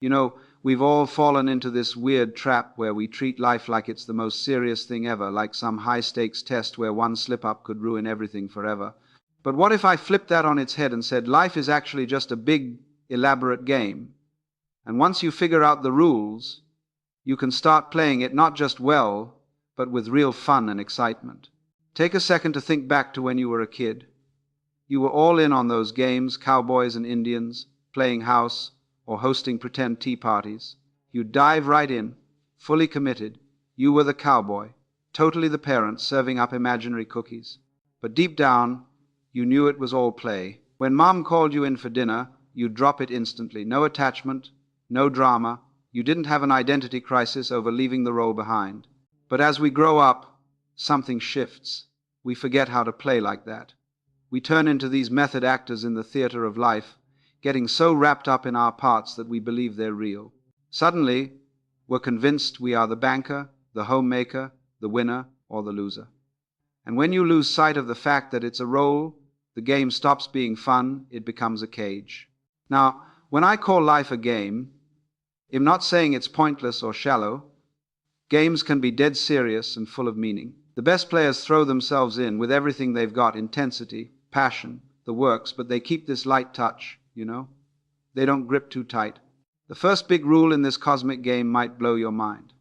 You know, we've all fallen into this weird trap where we treat life like it's the most serious thing ever, like some high-stakes test where one slip-up could ruin everything forever. But what if I flipped that on its head and said life is actually just a big, elaborate game? And once you figure out the rules, you can start playing it not just well, but with real fun and excitement. Take a second to think back to when you were a kid. You were all in on those games, cowboys and Indians, playing house, or hosting pretend tea parties. You'd dive right in, fully committed. You were the cowboy, totally the parent serving up imaginary cookies. But deep down, you knew it was all play. When Mom called you in for dinner, you'd drop it instantly. No attachment, no drama. You didn't have an identity crisis over leaving the role behind. But as we grow up, something shifts. We forget how to play like that. We turn into these method actors in the theater of life, getting so wrapped up in our parts that we believe they're real. Suddenly, we're convinced we are the banker, the homemaker, the winner, or the loser. And when you lose sight of the fact that it's a role, the game stops being fun, it becomes a cage. Now, when I call life a game, I'm not saying it's pointless or shallow. Games can be dead serious and full of meaning. The best players throw themselves in with everything they've got, intensity, passion, the works, but they keep this light touch, you know? They don't grip too tight. The first big rule in this cosmic game might blow your mind.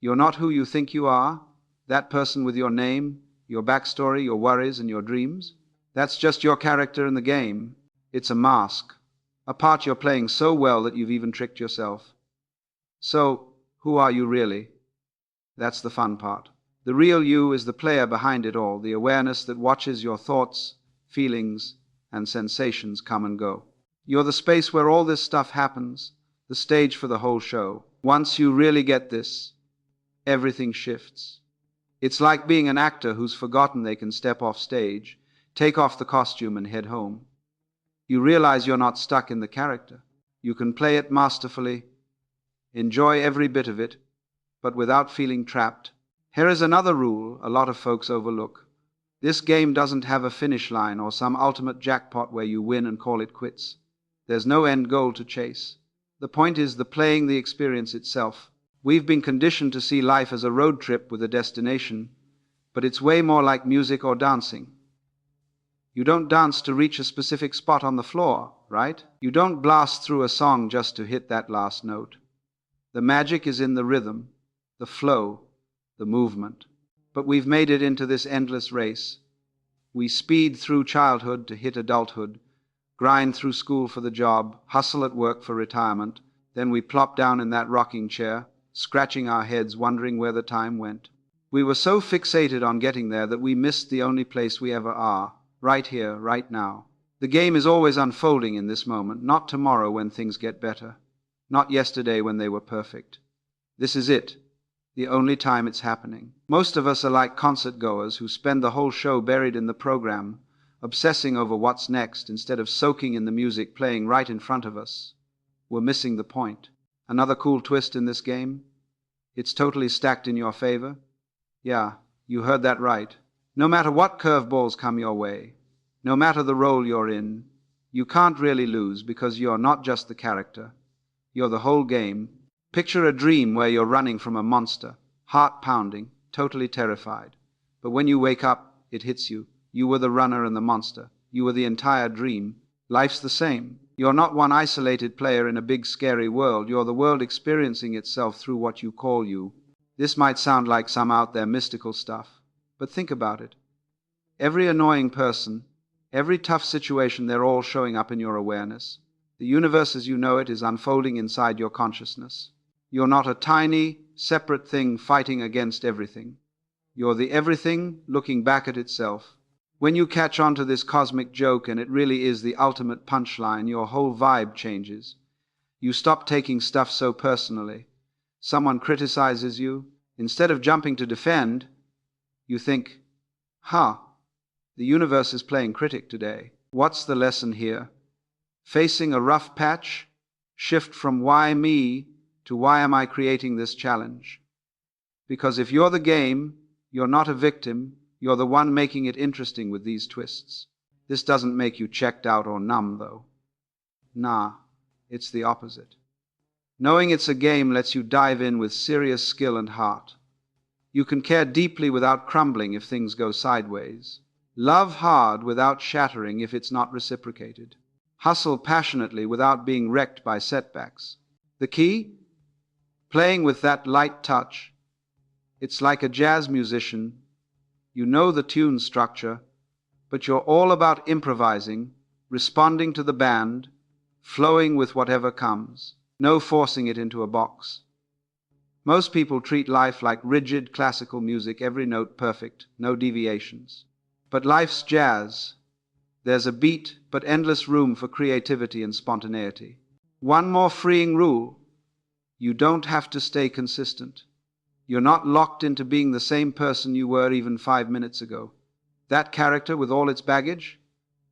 You're not who you think you are, that person with your name, your backstory, your worries, and your dreams. That's just your character in the game. It's a mask, a part you're playing so well that you've even tricked yourself. So, who are you really? That's the fun part. The real you is the player behind it all, the awareness that watches your thoughts, feelings, and sensations come and go. You're the space where all this stuff happens, the stage for the whole show. Once you really get this, everything shifts. It's like being an actor who's forgotten they can step off stage, take off the costume and head home. You realize you're not stuck in the character. You can play it masterfully, enjoy every bit of it, but without feeling trapped. Here is another rule a lot of folks overlook. This game doesn't have a finish line or some ultimate jackpot where you win and call it quits. There's no end goal to chase. The point is the playing, the experience itself. We've been conditioned to see life as a road trip with a destination, but it's way more like music or dancing. You don't dance to reach a specific spot on the floor, right? You don't blast through a song just to hit that last note. The magic is in the rhythm, the flow, the movement. But we've made it into this endless race. We speed through childhood to hit adulthood, grind through school for the job, hustle at work for retirement, then we plop down in that rocking chair, scratching our heads, wondering where the time went. We were so fixated on getting there that we missed the only place we ever are, right here, right now. The game is always unfolding in this moment, not tomorrow when things get better, not yesterday when they were perfect. This is it, the only time it's happening. Most of us are like concert goers who spend the whole show buried in the program, obsessing over what's next instead of soaking in the music playing right in front of us. We're missing the point. Another cool twist in this game? It's totally stacked in your favor. Yeah, you heard that right. No matter what curveballs come your way, no matter the role you're in, you can't really lose because you're not just the character. You're the whole game. Picture a dream where you're running from a monster, heart pounding, totally terrified. But when you wake up, it hits you. You were the runner and the monster. You were the entire dream. Life's the same. You're not one isolated player in a big scary world. You're the world experiencing itself through what you call you. This might sound like some out there mystical stuff, but think about it. Every annoying person, every tough situation, they're all showing up in your awareness. The universe as you know it is unfolding inside your consciousness. You're not a tiny, separate thing fighting against everything. You're the everything looking back at itself. When you catch on to this cosmic joke, and it really is the ultimate punchline, your whole vibe changes. You stop taking stuff so personally. Someone criticizes you. Instead of jumping to defend, you think, the universe is playing critic today. What's the lesson here? Facing a rough patch, shift from why me to why am I creating this challenge? Because if you're the game, you're not a victim, you're the one making it interesting with these twists. This doesn't make you checked out or numb, though. Nah, it's the opposite. Knowing it's a game lets you dive in with serious skill and heart. You can care deeply without crumbling if things go sideways. Love hard without shattering if it's not reciprocated. Hustle passionately without being wrecked by setbacks. The key? Playing with that light touch. It's like a jazz musician. You know the tune structure, but you're all about improvising, responding to the band, flowing with whatever comes. No forcing it into a box. Most people treat life like rigid classical music, every note perfect, no deviations. But life's jazz. There's a beat, but endless room for creativity and spontaneity. One more freeing rule: you don't have to stay consistent. You're not locked into being the same person you were even 5 minutes ago. That character with all its baggage?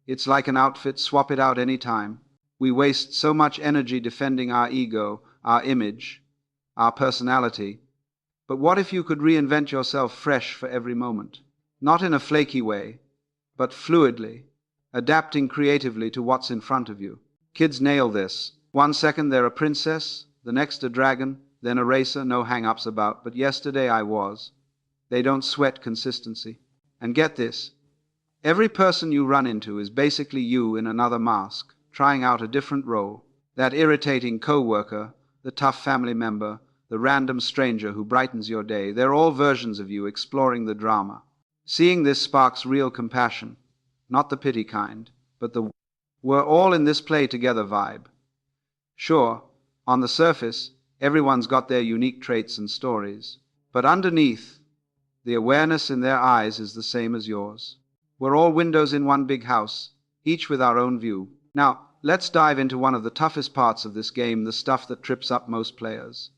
It's like an outfit, swap it out any time. We waste so much energy defending our ego, our image, our personality. But what if you could reinvent yourself fresh for every moment? Not in a flaky way, but fluidly, adapting creatively to what's in front of you. Kids nail this. 1 second they're a princess, the next a dragon, then a racer, no hang-ups about, but yesterday I was. They don't sweat consistency. And get this, every person you run into is basically you in another mask, trying out a different role. That irritating co-worker, the tough family member, the random stranger who brightens your day, they're all versions of you exploring the drama. Seeing this sparks real compassion, not the pity kind, but the we're all in this play together vibe. Sure, on the surface, everyone's got their unique traits and stories, but underneath, the awareness in their eyes is the same as yours. We're all windows in one big house, each with our own view. Now, let's dive into one of the toughest parts of this game, the stuff that trips up most players: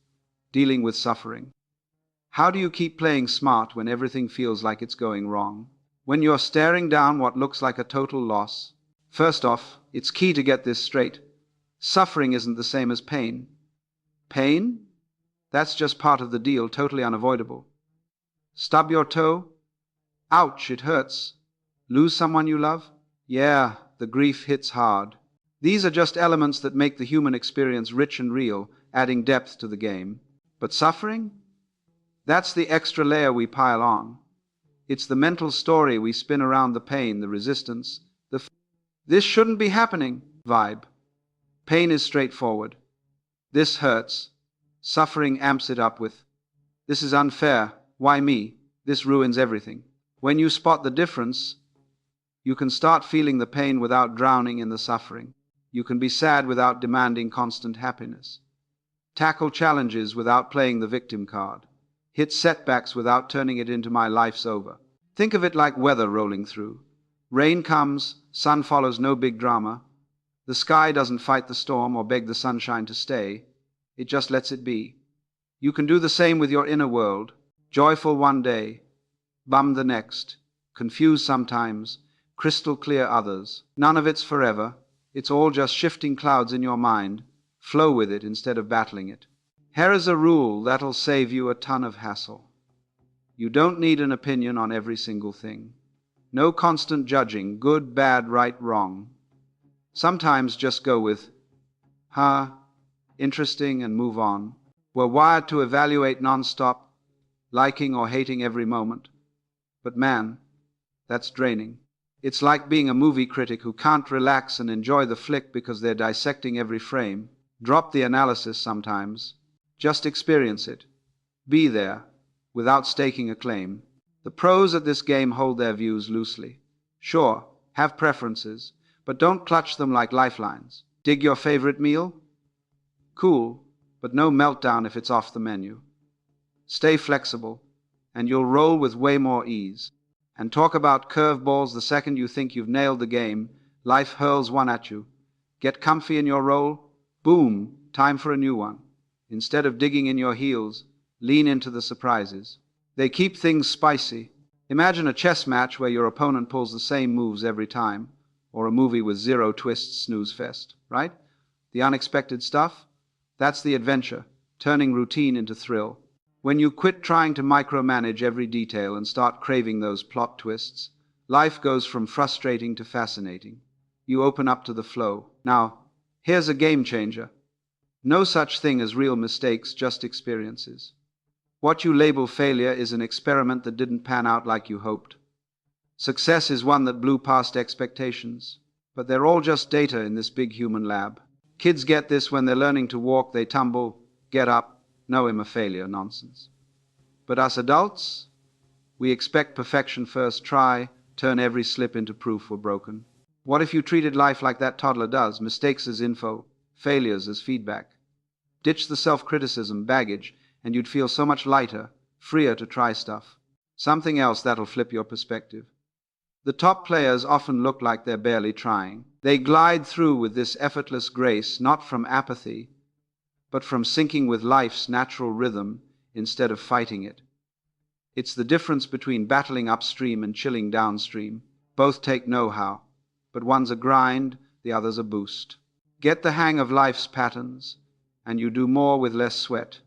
dealing with suffering. How do you keep playing smart when everything feels like it's going wrong? When you're staring down what looks like a total loss? First off, it's key to get this straight. Suffering isn't the same as pain. Pain? That's just part of the deal, totally unavoidable. Stub your toe? Ouch, it hurts. Lose someone you love? Yeah, the grief hits hard. These are just elements that make the human experience rich and real, adding depth to the game. But suffering? That's the extra layer we pile on. It's the mental story we spin around the pain, the resistance, this shouldn't be happening vibe. Pain is straightforward. This hurts. Suffering amps it up with, this is unfair. Why me? This ruins everything. When you spot the difference, you can start feeling the pain without drowning in the suffering. You can be sad without demanding constant happiness. Tackle challenges without playing the victim card. Hit setbacks without turning it into my life's over. Think of it like weather rolling through. Rain comes, sun follows, no big drama. The sky doesn't fight the storm or beg the sunshine to stay. It just lets it be. You can do the same with your inner world. Joyful one day, bummed the next, confused sometimes, crystal clear others. None of it's forever. It's all just shifting clouds in your mind. Flow with it instead of battling it. Here is a rule that'll save you a ton of hassle. You don't need an opinion on every single thing. No constant judging, good, bad, right, wrong. Sometimes just go with, interesting, and move on. We're wired to evaluate non-stop, liking or hating every moment. But man, that's draining. It's like being a movie critic who can't relax and enjoy the flick because they're dissecting every frame. Drop the analysis sometimes. Just experience it. Be there, without staking a claim. The pros at this game hold their views loosely. Sure, have preferences, but don't clutch them like lifelines. Dig your favorite meal? Cool, but no meltdown if it's off the menu. Stay flexible, and you'll roll with way more ease. And talk about curveballs, the second you think you've nailed the game, life hurls one at you. Get comfy in your role? Boom, time for a new one. Instead of digging in your heels, lean into the surprises. They keep things spicy. Imagine a chess match where your opponent pulls the same moves every time, or a movie with zero twists, snooze fest, right? The unexpected stuff? That's the adventure, turning routine into thrill. When you quit trying to micromanage every detail and start craving those plot twists, life goes from frustrating to fascinating. You open up to the flow. Now, here's a game changer. No such thing as real mistakes, just experiences. What you label failure is an experiment that didn't pan out like you hoped. Success is one that blew past expectations. But they're all just data in this big human lab. Kids get this when they're learning to walk, they tumble, get up, no, I'm a failure nonsense. But us adults, we expect perfection first try, turn every slip into proof we're broken. What if you treated life like that toddler does, mistakes as info, failures as feedback? Ditch the self-criticism baggage, and you'd feel so much lighter, freer to try stuff. Something else that'll flip your perspective. The top players often look like they're barely trying. They glide through with this effortless grace, not from apathy, but from syncing with life's natural rhythm instead of fighting it. It's the difference between battling upstream and chilling downstream. Both take know-how, but one's a grind, the other's a boost. Get the hang of life's patterns, and you do more with less sweat.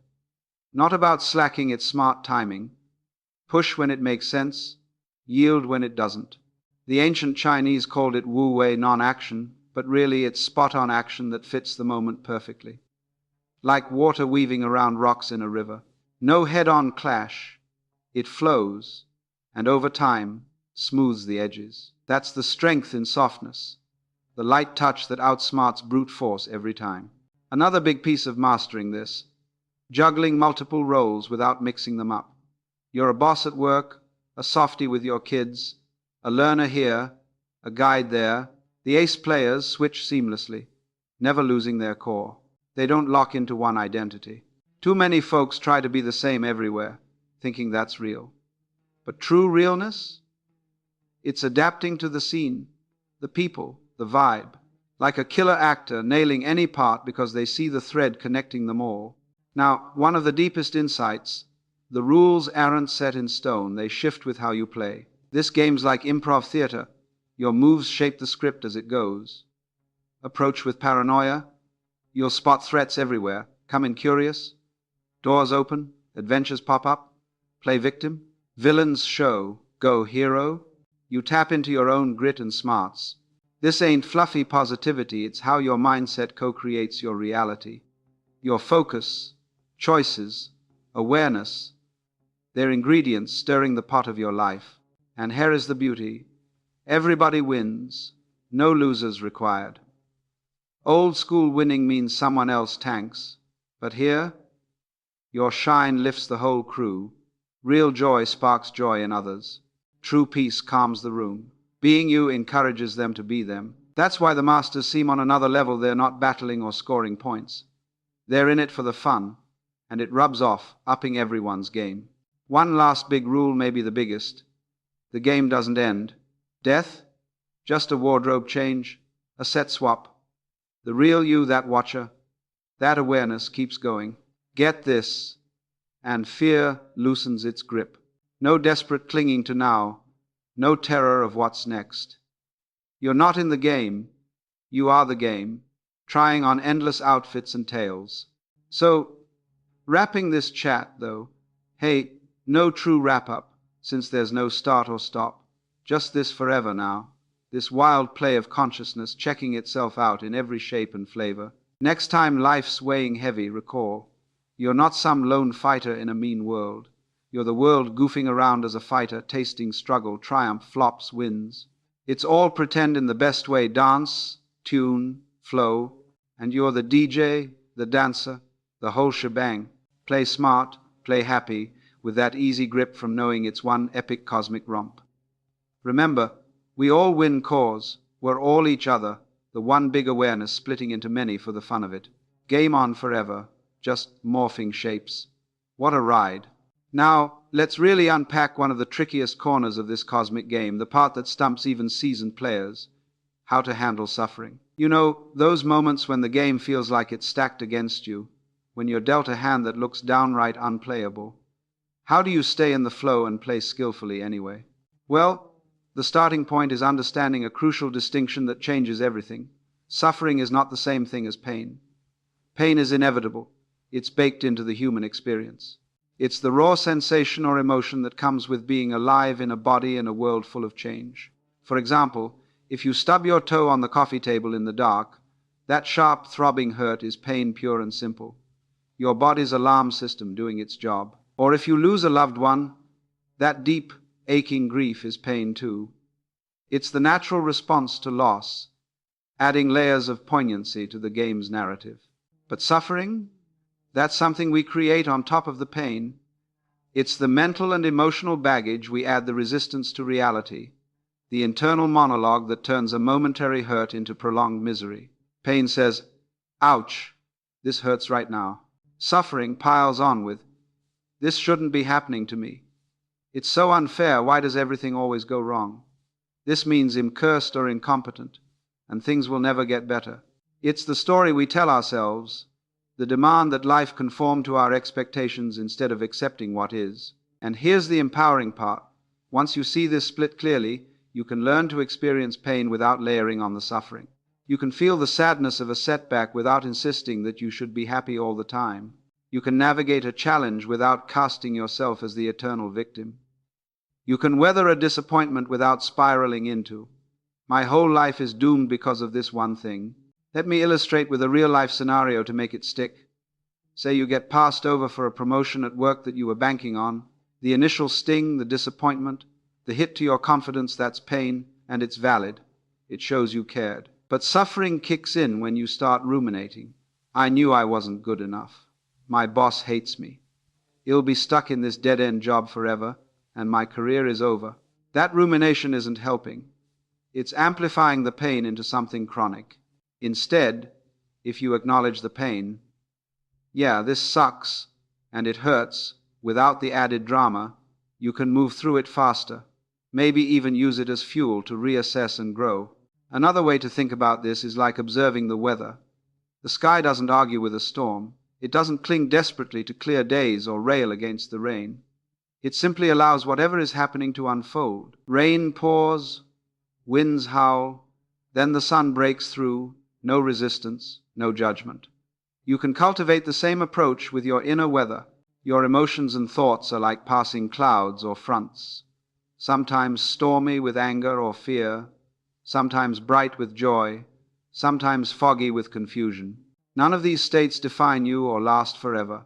Not about slacking, it's smart timing. Push when it makes sense, yield when it doesn't. The ancient Chinese called it wu-wei non-action, but really it's spot-on action that fits the moment perfectly. Like water weaving around rocks in a river. No head-on clash. It flows, and over time, smooths the edges. That's the strength in softness, the light touch that outsmarts brute force every time. Another big piece of mastering this, juggling multiple roles without mixing them up. You're a boss at work, a softie with your kids, a learner here, a guide there. The ace players switch seamlessly, never losing their core. They don't lock into one identity. Too many folks try to be the same everywhere, thinking that's real. But true realness? It's adapting to the scene, the people, the vibe. Like a killer actor nailing any part because they see the thread connecting them all. Now, one of the deepest insights, the rules aren't set in stone, they shift with how you play. This game's like improv theater. Your moves shape the script as it goes. Approach with paranoia. You'll spot threats everywhere. Come in curious. Doors open. Adventures pop up. Play victim. Villains show. Go hero. You tap into your own grit and smarts. This ain't fluffy positivity, it's how your mindset co-creates your reality. Your focus, choices, awareness, they're ingredients stirring the pot of your life. And here is the beauty. Everybody wins, no losers required. Old school winning means someone else tanks, but here, your shine lifts the whole crew. Real joy sparks joy in others. True peace calms the room. Being you encourages them to be them. That's why the masters seem on another level. They're not battling or scoring points. They're in it for the fun, and it rubs off, upping everyone's game. One last big rule, maybe the biggest. The game doesn't end. Death? Just a wardrobe change, a set swap. The real you, that watcher, that awareness keeps going. Get this, and fear loosens its grip. No desperate clinging to now, no terror of what's next. You're not in the game, you are the game, trying on endless outfits and tales. So, wrapping this chat though, hey, no true wrap-up, since there's no start or stop. Just this forever now, this wild play of consciousness checking itself out in every shape and flavor. Next time life's weighing heavy, recall, you're not some lone fighter in a mean world. You're the world goofing around as a fighter, tasting struggle, triumph, flops, wins. It's all pretend in the best way, dance, tune, flow, and you're the DJ, the dancer, the whole shebang. Play smart, play happy, with that easy grip from knowing it's one epic cosmic romp. Remember, we all win cause, we're all each other, the one big awareness splitting into many for the fun of it. Game on forever, just morphing shapes. What a ride. Now, let's really unpack one of the trickiest corners of this cosmic game, the part that stumps even seasoned players. How to handle suffering. You know, those moments when the game feels like it's stacked against you, when you're dealt a hand that looks downright unplayable. How do you stay in the flow and play skillfully anyway? Well, the starting point is understanding a crucial distinction that changes everything. Suffering is not the same thing as pain. Pain is inevitable. It's baked into the human experience. It's the raw sensation or emotion that comes with being alive in a body in a world full of change. For example, if you stub your toe on the coffee table in the dark, That sharp, throbbing hurt is pain pure and simple. Your body's alarm system doing its job. Or if you lose a loved one, that deep, aching grief is pain too. It's the natural response to loss, adding layers of poignancy to the game's narrative. But suffering? That's something we create on top of the pain. It's the mental and emotional baggage we add the resistance to reality, the internal monologue that turns a momentary hurt into prolonged misery. Pain says, ouch, this hurts right now. Suffering piles on with, this shouldn't be happening to me. It's so unfair, why does everything always go wrong? This means I'm cursed or incompetent, and things will never get better. It's the story we tell ourselves, the demand that life conform to our expectations instead of accepting what is. And here's the empowering part. Once you see this split clearly, you can learn to experience pain without layering on the suffering. You can feel the sadness of a setback without insisting that you should be happy all the time. You can navigate a challenge without casting yourself as the eternal victim. You can weather a disappointment without spiraling into, my whole life is doomed because of this one thing. Let me illustrate with a real-life scenario to make it stick. Say you get passed over for a promotion at work that you were banking on. The initial sting, the disappointment, the hit to your confidence, that's pain, and it's valid. It shows you cared. But suffering kicks in when you start ruminating. I knew I wasn't good enough. My boss hates me. He'll be stuck in this dead-end job forever, and my career is over. That rumination isn't helping. It's amplifying the pain into something chronic. Instead, if you acknowledge the pain, yeah, this sucks, and it hurts, without the added drama, you can move through it faster, maybe even use it as fuel to reassess and grow. Another way to think about this is like observing the weather. The sky doesn't argue with a storm. It doesn't cling desperately to clear days or rail against the rain. It simply allows whatever is happening to unfold. Rain pours, winds howl, then the sun breaks through, no resistance, no judgment. You can cultivate the same approach with your inner weather. Your emotions and thoughts are like passing clouds or fronts, sometimes stormy with anger or fear, sometimes bright with joy, sometimes foggy with confusion. None of these states define you or last forever.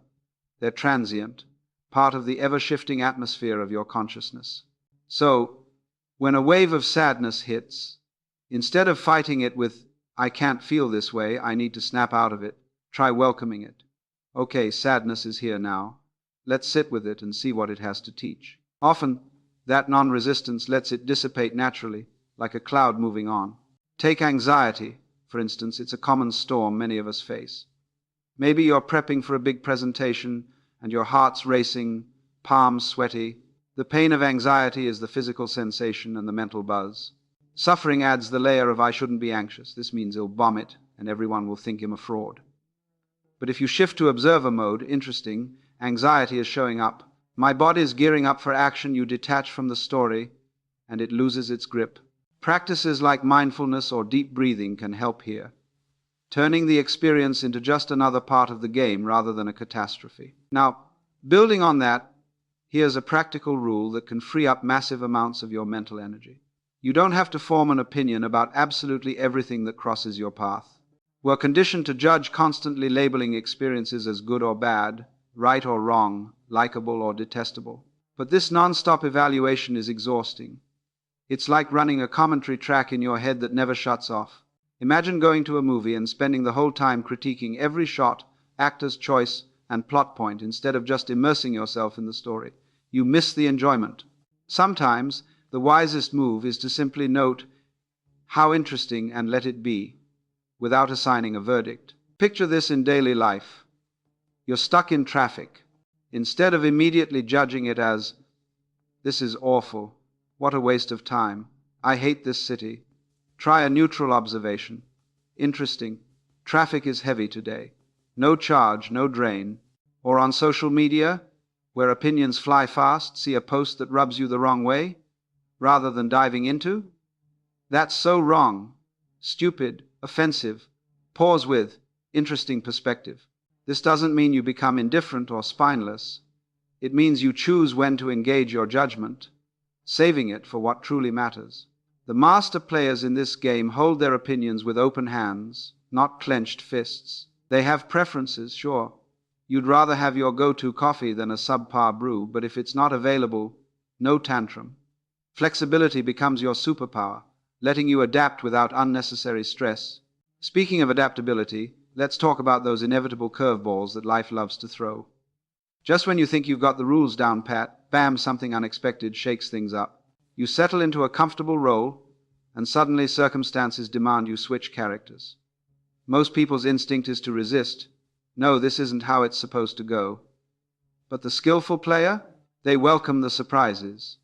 They're transient, part of the ever-shifting atmosphere of your consciousness. So, when a wave of sadness hits, instead of fighting it with, I can't feel this way, I need to snap out of it, try welcoming it. Okay, sadness is here now. Let's sit with it and see what it has to teach. Often, that non-resistance lets it dissipate naturally, like a cloud moving on. Take anxiety, for instance. It's a common storm many of us face. Maybe you're prepping for a big presentation and your heart's racing, palms sweaty. The pain of anxiety is the physical sensation and the mental buzz. Suffering adds the layer of I shouldn't be anxious. This means he'll bomb it and everyone will think him a fraud. But if you shift to observer mode, interesting, anxiety is showing up. My body is gearing up for action. You detach from the story and it loses its grip. Practices like mindfulness or deep breathing can help here, turning the experience into just another part of the game rather than a catastrophe. Now, building on that, here's a practical rule that can free up massive amounts of your mental energy. You don't have to form an opinion about absolutely everything that crosses your path. We're conditioned to judge, constantly labeling experiences as good or bad, right or wrong, likable or detestable. But this non-stop evaluation is exhausting. It's like running a commentary track in your head that never shuts off. Imagine going to a movie and spending the whole time critiquing every shot, actor's choice, and plot point instead of just immersing yourself in the story. You miss the enjoyment. Sometimes, the wisest move is to simply note how interesting and let it be, without assigning a verdict. Picture this in daily life. You're stuck in traffic. Instead of immediately judging it as, this is awful, what a waste of time, I hate this city, try a neutral observation. Interesting, traffic is heavy today. No charge, no drain. Or on social media, where opinions fly fast, see a post that rubs you the wrong way, rather than diving into? That's so wrong, stupid, offensive. Pause with, interesting perspective. This doesn't mean you become indifferent or spineless. It means you choose when to engage your judgment, saving it for what truly matters. The master players in this game hold their opinions with open hands. not clenched fists. They have preferences, sure. You'd rather have your go-to coffee than a subpar brew, but if it's not available, no tantrum. Flexibility becomes your superpower, letting you adapt without unnecessary stress. Speaking of adaptability, let's talk about those inevitable curveballs that life loves to throw. Just when you think you've got the rules down pat, bam, something unexpected shakes things up. You settle into a comfortable role, and suddenly circumstances demand you switch characters. Most people's instinct is to resist. No, this isn't how it's supposed to go. But the skillful player? They welcome the surprises.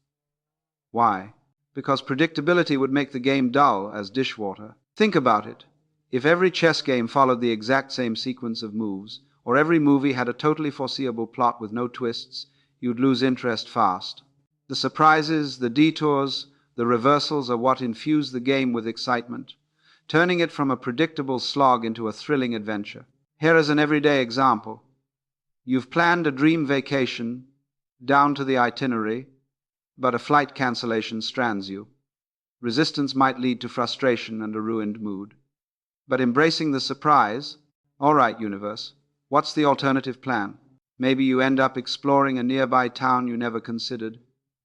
Why? Because predictability would make the game dull as dishwater. Think about it. If every chess game followed the exact same sequence of moves, or every movie had a totally foreseeable plot with no twists, you'd lose interest fast. The surprises, the detours, the reversals are what infuse the game with excitement, turning it from a predictable slog into a thrilling adventure. Here is an everyday example. You've planned a dream vacation, down to the itinerary, but a flight cancellation strands you. Resistance might lead to frustration and a ruined mood. But embracing the surprise, all right, universe, what's the alternative plan? Maybe you end up exploring a nearby town you never considered,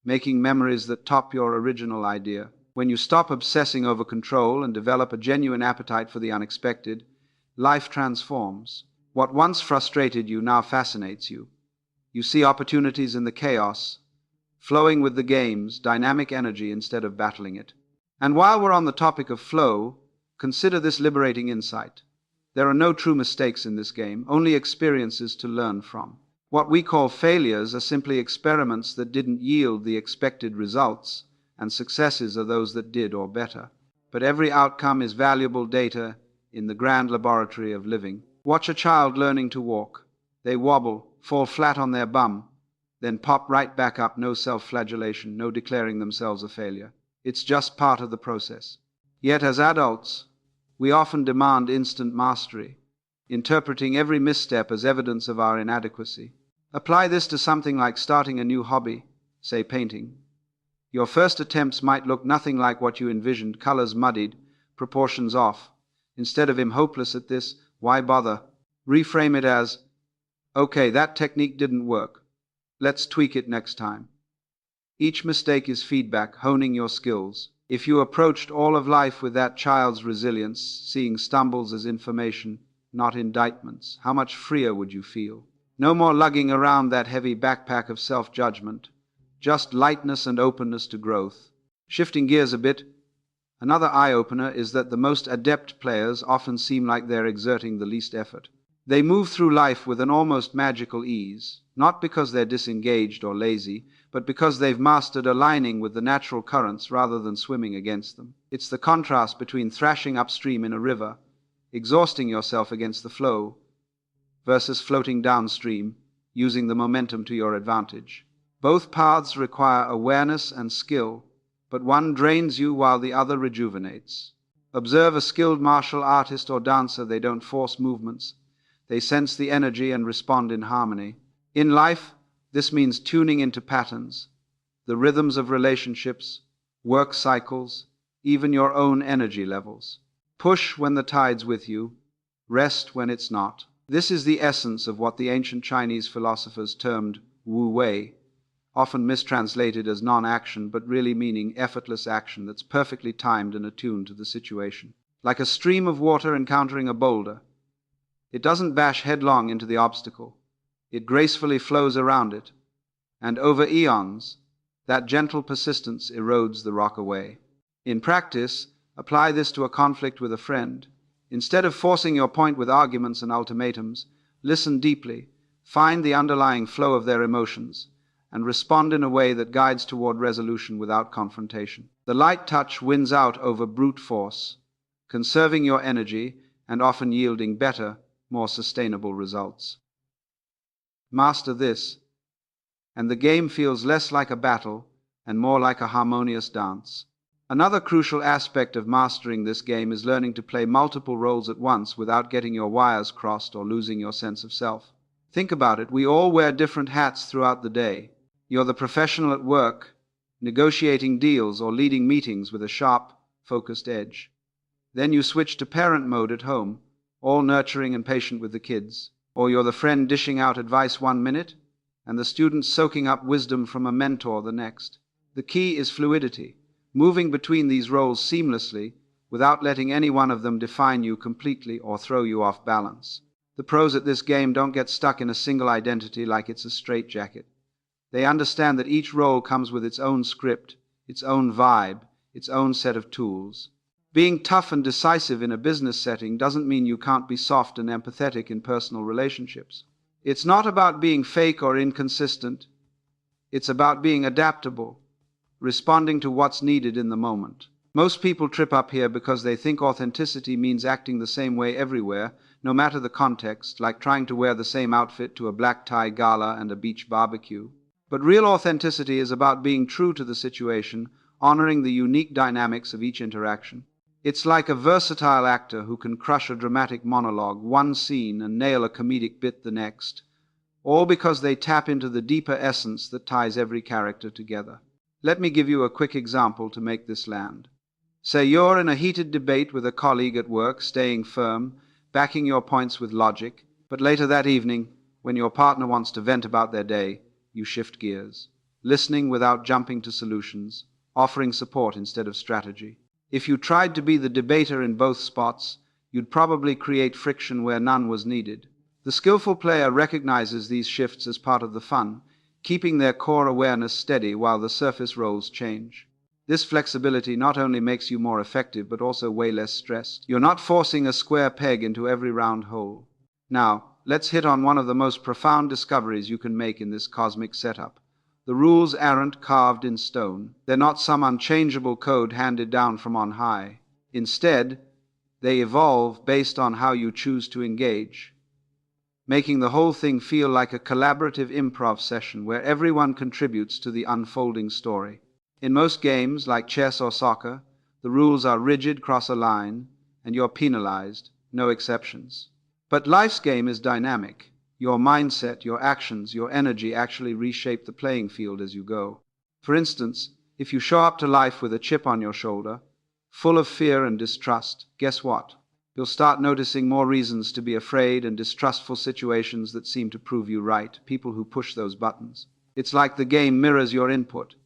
making memories that top your original idea. When you stop obsessing over control and develop a genuine appetite for the unexpected, life transforms. What once frustrated you now fascinates you. You see opportunities in the chaos, flowing with the game's dynamic energy instead of battling it. And while we're on the topic of flow, consider this liberating insight. There are no true mistakes in this game, only experiences to learn from. What we call failures are simply experiments that didn't yield the expected results, and successes are those that did or better. But every outcome is valuable data in the grand laboratory of living. Watch a child learning to walk. They wobble, fall flat on their bum, then pop right back up, no self-flagellation, no declaring themselves a failure. It's just part of the process. Yet as adults, we often demand instant mastery, interpreting every misstep as evidence of our inadequacy. Apply this to something like starting a new hobby, say painting. Your first attempts might look nothing like what you envisioned, colors muddied, proportions off. Instead of "I'm hopeless at this, why bother?" reframe it as, "Okay, that technique didn't work. Let's tweak it next time." Each mistake is feedback, honing your skills. If you approached all of life with that child's resilience, seeing stumbles as information, not indictments, how much freer would you feel? No more lugging around that heavy backpack of self-judgment, just lightness and openness to growth. Shifting gears a bit, another eye-opener is that the most adept players often seem like they're exerting the least effort. They move through life with an almost magical ease, not because they're disengaged or lazy, but because they've mastered aligning with the natural currents rather than swimming against them. It's the contrast between thrashing upstream in a river, exhausting yourself against the flow, versus floating downstream, using the momentum to your advantage. Both paths require awareness and skill, but one drains you while the other rejuvenates. Observe a skilled martial artist or dancer. They don't force movements. They sense the energy and respond in harmony. In life, this means tuning into patterns, the rhythms of relationships, work cycles, even your own energy levels. Push when the tide's with you, rest when it's not. This is the essence of what the ancient Chinese philosophers termed Wu Wei, often mistranslated as non-action, but really meaning effortless action that's perfectly timed and attuned to the situation. Like a stream of water encountering a boulder, it doesn't bash headlong into the obstacle. It gracefully flows around it, and over eons, that gentle persistence erodes the rock away. In practice, apply this to a conflict with a friend. Instead of forcing your point with arguments and ultimatums, listen deeply, find the underlying flow of their emotions, and respond in a way that guides toward resolution without confrontation. The light touch wins out over brute force, conserving your energy and often yielding better, more sustainable results. Master this, and the game feels less like a battle and more like a harmonious dance. Another crucial aspect of mastering this game is learning to play multiple roles at once without getting your wires crossed or losing your sense of self. Think about it. We all wear different hats throughout the day. You're the professional at work, negotiating deals or leading meetings with a sharp, focused edge. Then you switch to parent mode at home, all nurturing and patient with the kids. Or you're the friend dishing out advice 1 minute, and the student soaking up wisdom from a mentor the next. The key is fluidity, moving between these roles seamlessly without letting any one of them define you completely or throw you off balance. The pros at this game don't get stuck in a single identity like it's a straitjacket. They understand that each role comes with its own script, its own vibe, its own set of tools. Being tough and decisive in a business setting doesn't mean you can't be soft and empathetic in personal relationships. It's not about being fake or inconsistent. It's about being adaptable, responding to what's needed in the moment. Most people trip up here because they think authenticity means acting the same way everywhere, no matter the context, like trying to wear the same outfit to a black tie gala and a beach barbecue. But real authenticity is about being true to the situation, honoring the unique dynamics of each interaction. It's like a versatile actor who can crush a dramatic monologue one scene and nail a comedic bit the next, all because they tap into the deeper essence that ties every character together. Let me give you a quick example to make this land. Say you're in a heated debate with a colleague at work, staying firm, backing your points with logic, but later that evening, when your partner wants to vent about their day, you shift gears, listening without jumping to solutions, offering support instead of strategy. If you tried to be the debater in both spots, you'd probably create friction where none was needed. The skillful player recognizes these shifts as part of the fun, keeping their core awareness steady while the surface roles change. This flexibility not only makes you more effective, but also way less stressed. You're not forcing a square peg into every round hole. Now, let's hit on one of the most profound discoveries you can make in this cosmic setup. The rules aren't carved in stone. They're not some unchangeable code handed down from on high. Instead, they evolve based on how you choose to engage, making the whole thing feel like a collaborative improv session where everyone contributes to the unfolding story. In most games, like chess or soccer, the rules are rigid, cross a line, and you're penalized, no exceptions. But life's game is dynamic. Your mindset, your actions, your energy actually reshape the playing field as you go. For instance, if you show up to life with a chip on your shoulder, full of fear and distrust, guess what? You'll start noticing more reasons to be afraid and distrustful situations that seem to prove you right, people who push those buttons. It's like the game mirrors your input.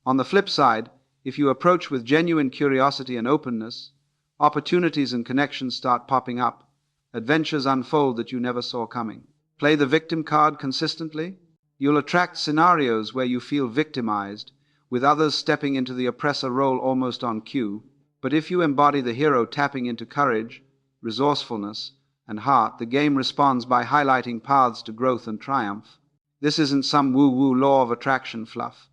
On the flip side, if you approach with genuine curiosity and openness, opportunities and connections start popping up. Adventures unfold that you never saw coming. Play the victim card consistently, you'll attract scenarios where you feel victimized, with others stepping into the oppressor role almost on cue. But if you embody the hero tapping into courage, resourcefulness, and heart, the game responds by highlighting paths to growth and triumph. This isn't some woo-woo law of attraction fluff.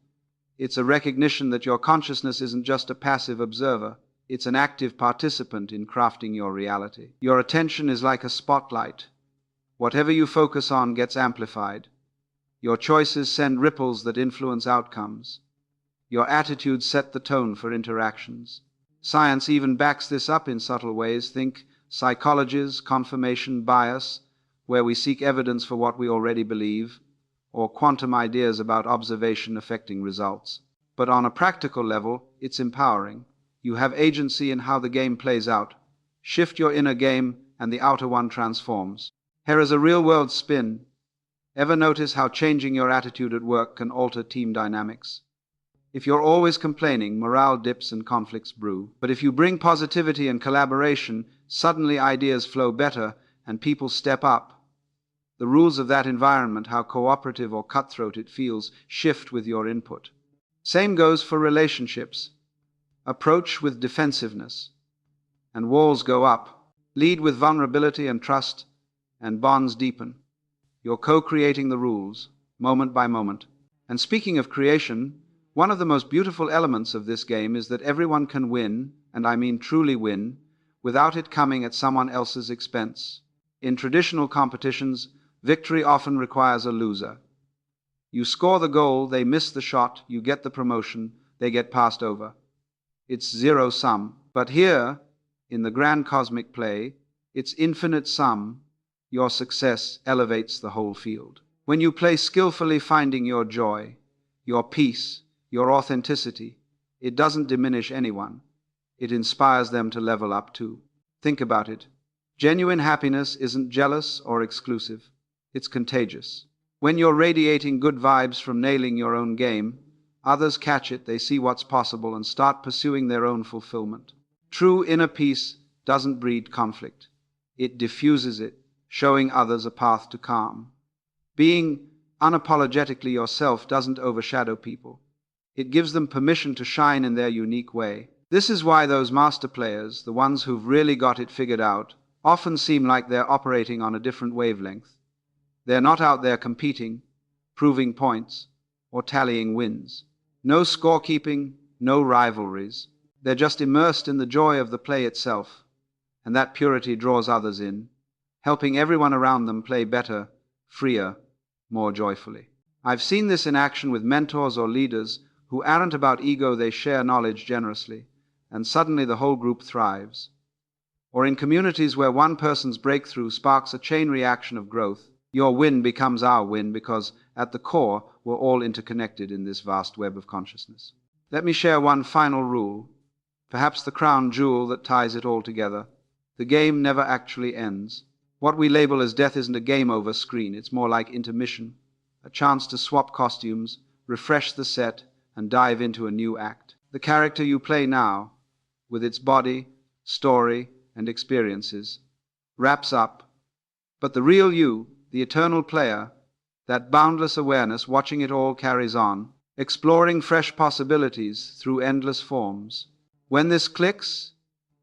It's a recognition that your consciousness isn't just a passive observer. It's an active participant in crafting your reality. Your attention is like a spotlight. Whatever you focus on gets amplified. Your choices send ripples that influence outcomes. Your attitudes set the tone for interactions. Science even backs this up in subtle ways. Think psychology's confirmation bias, where we seek evidence for what we already believe, or quantum ideas about observation affecting results. But on a practical level, it's empowering. You have agency in how the game plays out. Shift your inner game and the outer one transforms. Here is a real-world spin. Ever notice how changing your attitude at work can alter team dynamics? If you're always complaining, morale dips and conflicts brew. But if you bring positivity and collaboration, suddenly ideas flow better and people step up. The rules of that environment, how cooperative or cutthroat it feels, shift with your input. Same goes for relationships. Approach with defensiveness, and walls go up. Lead with vulnerability and trust, and bonds deepen. You're co-creating the rules, moment by moment. And speaking of creation, one of the most beautiful elements of this game is that everyone can win, and I mean truly win, without it coming at someone else's expense. In traditional competitions, victory often requires a loser. You score the goal, they miss the shot, you get the promotion, they get passed over. It's zero sum. But here, in the grand cosmic play, it's infinite sum. Your success elevates the whole field. When you play skillfully, finding your joy, your peace, your authenticity, it doesn't diminish anyone. It inspires them to level up too. Think about it. Genuine happiness isn't jealous or exclusive. It's contagious. When you're radiating good vibes from nailing your own game, others catch it, they see what's possible, and start pursuing their own fulfillment. True inner peace doesn't breed conflict. It diffuses it, showing others a path to calm. Being unapologetically yourself doesn't overshadow people. It gives them permission to shine in their unique way. This is why those master players, the ones who've really got it figured out, often seem like they're operating on a different wavelength. They're not out there competing, proving points, or tallying wins. No scorekeeping, no rivalries. They're just immersed in the joy of the play itself, and that purity draws others in, helping everyone around them play better, freer, more joyfully. I've seen this in action with mentors or leaders who aren't about ego, they share knowledge generously, and suddenly the whole group thrives. Or in communities where one person's breakthrough sparks a chain reaction of growth, your win becomes our win because, at the core, we're all interconnected in this vast web of consciousness. Let me share one final rule, perhaps the crown jewel that ties it all together. The game never actually ends. What we label as death isn't a game over screen, it's more like intermission, a chance to swap costumes, refresh the set, and dive into a new act. The character you play now, with its body, story, and experiences, wraps up, but the real you, the eternal player, that boundless awareness watching it all carries on, exploring fresh possibilities through endless forms. When this clicks,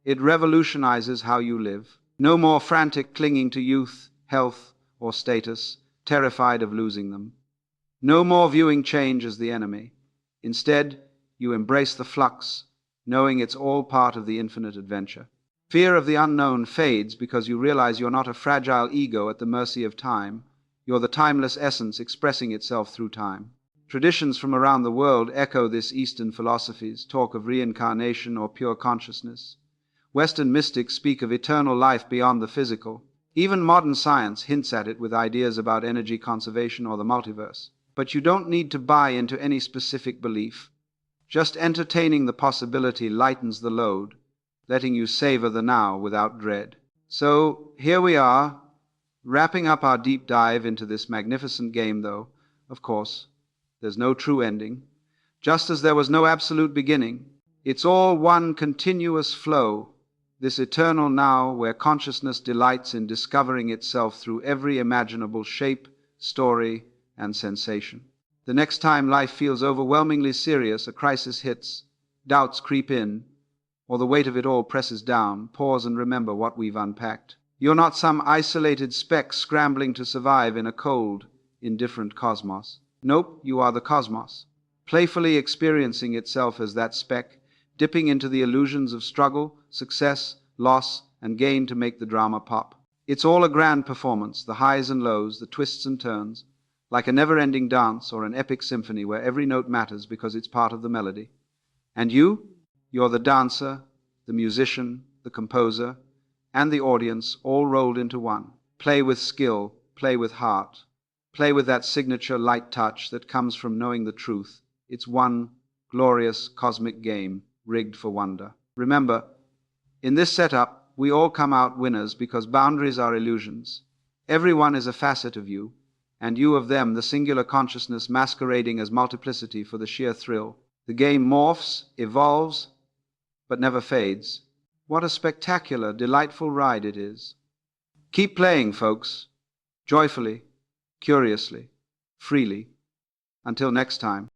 it revolutionizes how you live. No more frantic clinging to youth, health, or status, terrified of losing them. No more viewing change as the enemy. Instead, you embrace the flux, knowing it's all part of the infinite adventure. Fear of the unknown fades because you realize you're not a fragile ego at the mercy of time. You're the timeless essence expressing itself through time. Traditions from around the world echo this. Eastern philosophies talk of reincarnation or pure consciousness. Western mystics speak of eternal life beyond the physical. Even modern science hints at it with ideas about energy conservation or the multiverse. But you don't need to buy into any specific belief. Just entertaining the possibility lightens the load, letting you savor the now without dread. So here we are, wrapping up our deep dive into this magnificent game, though, of course, there's no true ending. Just as there was no absolute beginning, it's all one continuous flow, this eternal now where consciousness delights in discovering itself through every imaginable shape, story, and sensation. The next time life feels overwhelmingly serious, a crisis hits, doubts creep in, or the weight of it all presses down, pause and remember what we've unpacked. You're not some isolated speck scrambling to survive in a cold, indifferent cosmos. Nope, you are the cosmos, playfully experiencing itself as that speck, dipping into the illusions of struggle, success, loss, and gain to make the drama pop. It's all a grand performance, the highs and lows, the twists and turns, like a never-ending dance or an epic symphony where every note matters because it's part of the melody. And you're the dancer, the musician, the composer, and the audience all rolled into one. Play with skill, play with heart, play with that signature light touch that comes from knowing the truth. It's one glorious cosmic game, rigged for wonder. Remember, in this setup, we all come out winners because boundaries are illusions. Everyone is a facet of you, and you of them, the singular consciousness masquerading as multiplicity for the sheer thrill. The game morphs, evolves, but never fades. What a spectacular, delightful ride it is. Keep playing, folks, joyfully, curiously, freely. Until next time.